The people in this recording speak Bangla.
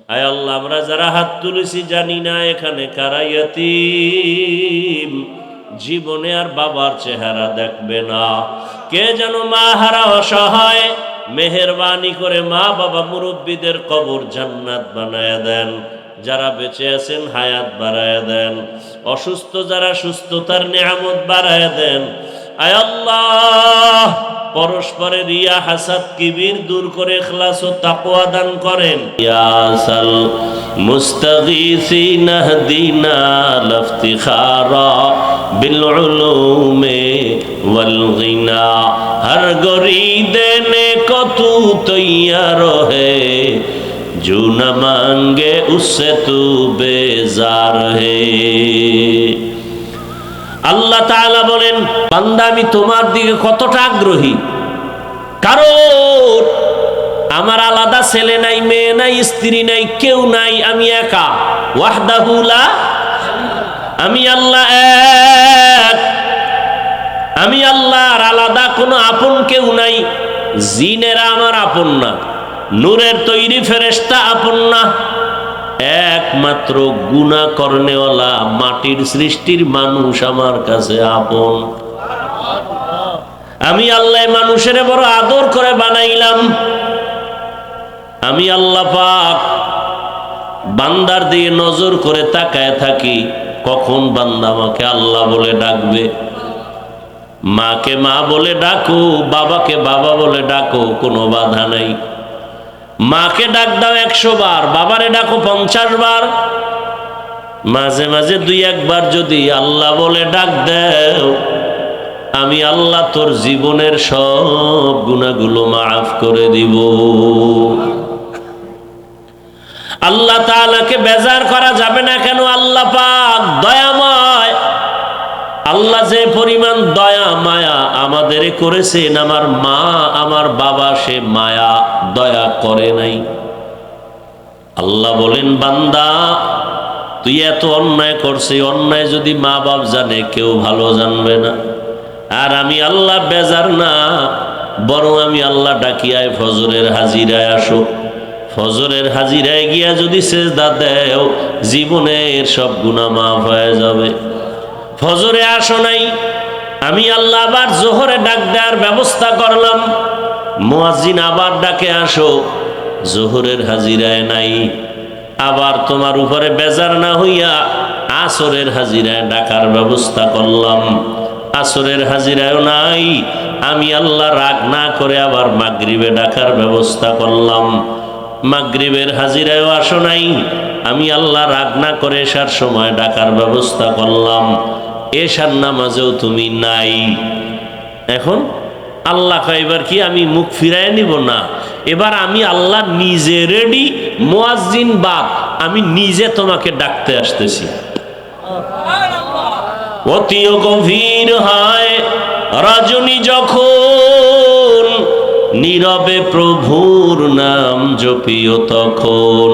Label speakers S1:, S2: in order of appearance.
S1: আয় আল্লাহ, আমরা যারা হাত তুলেছি জানি না এখানে কারা ইয়াতীম, জীবনে আর বাবার চেহারা দেখবে না। কে যেন মা হারা অসহায়, মেহেরবানি করে মা বাবা মুরব্বীদের কবর জান্নাত বানায়া দেন। যারা বেঁচে আছেন হায়াত বাড়ায়া দেন, অসুস্থ যারা সুস্থতার নেয়ামত বাড়ায়া দেন। আয় আল্লাহ, পরস্পরের রিয়া হাসাদ কিবির দূর করে ইখলাস ও তাকওয়া দান করেন। ইয়াসাল মুস্তাগীসিন হদিনা লফতিখারা বিল উলুমে ওয়াল গিনা, হর গরি দেনে কো তু তৈয়ার হে, जो न मांगे उससे तू बेजार है। আল্লাহ তাআলা বলেন, বান্দা আমি তোমার দিকে কতটা আগ্রহী। কারণ আমার আলাদা ছেলে নাই, মেয়ে নাই, স্ত্রী নাই, কেউ নাই, আমি একা। ওয়াহদাহু লা, আমি আল্লাহ এক। আমি আল্লাহর আলাদা কোনো আপন কেউ নাই। জিনেরা আমার আপন না, নূরের তৈরি ফেরেশতা আপন না, একমাত্র গুনাহ করনেওয়ালা মাটির সৃষ্টির মানুষ আমার কাছে আপন। আমি আল্লাহ মানুষের বড় আদর করে বানাইলাম। আমি আল্লাহ পাক বান্দার দিয়ে নজর করে তাকায় থাকি, কখন বান্দা আমাকে আল্লাহ বলে ডাকবে। মাকে মা বলে ডাকো, বাবাকে বাবা বলে ডাকো, কোনো বাধা নাই। মাকে ডাক দাও 100 বার, বাবারে ডাকো 50 বার। মাঝে মাঝে 2-1 বার যদি আল্লাহ বলে ডাক দাও, আমি আল্লাহ তোর জীবনের সব গুনাহগুলো মাফ করে দিব। আল্লাহ তাআলাকে বেজার করা যাবে না। কেন? আল্লাহ পাক দয়াময়। আল্লাহ যে পরিমাণ দয়া মায়া আমাদের করেছেন, আমার মা আমার বাবা সে মায়া দয়া করে নাই। আল্লাহ বলেন, বান্দা তুই এত অন্যায় করছিস, অন্যায় যদি মা বাপ জানে কেউ ভালো জানবে না। আর আমি আল্লাহ বেজার না, বরং আমি আল্লাহ ডাকিয়ায় ফজরের হাজিরায় আসো। ফজরের হাজিরায় গিয়া যদি সেজদা দেও, জীবনের সব গুনাহ মাফ হয়ে যাবে। ফজরে আসো নাই, আমি আল্লাহ আবার জোহরে ডাক দেওয়ার ব্যবস্থা করলাম। মুয়াজ্জিন আবার ডাকে আসো, জোহরের হাজিরায় নাই। আবার তোমার উপরে বেজার না হইয়া আসরের হাজিরায় ডাকার ব্যবস্থা করলাম। আসরের হাজিরায়ও নাই, আমি আল্লাহ রাগ না করে আবার মাগরিবে ডাকার ব্যবস্থা করলাম। মাগরিবের হাজিরায়ও আসো নাই, আমি আল্লাহ রাগ না করে এশার সময় ডাকার ব্যবস্থা করলাম। এশার নামাজেও তুমি নাই। এখন আল্লাহ কয়, এবার কি আমি মুখ ফিরায় নিব? না, এবার আমি আল্লাহ নিজে রেডি, মুয়াজ্জিন বাদ, আমি নিজে তোমাকে ডাকতে আসতেছি। অতিও গভীর হয় রজনী যখন, নীরবে প্রভুর নাম জপিও তখন।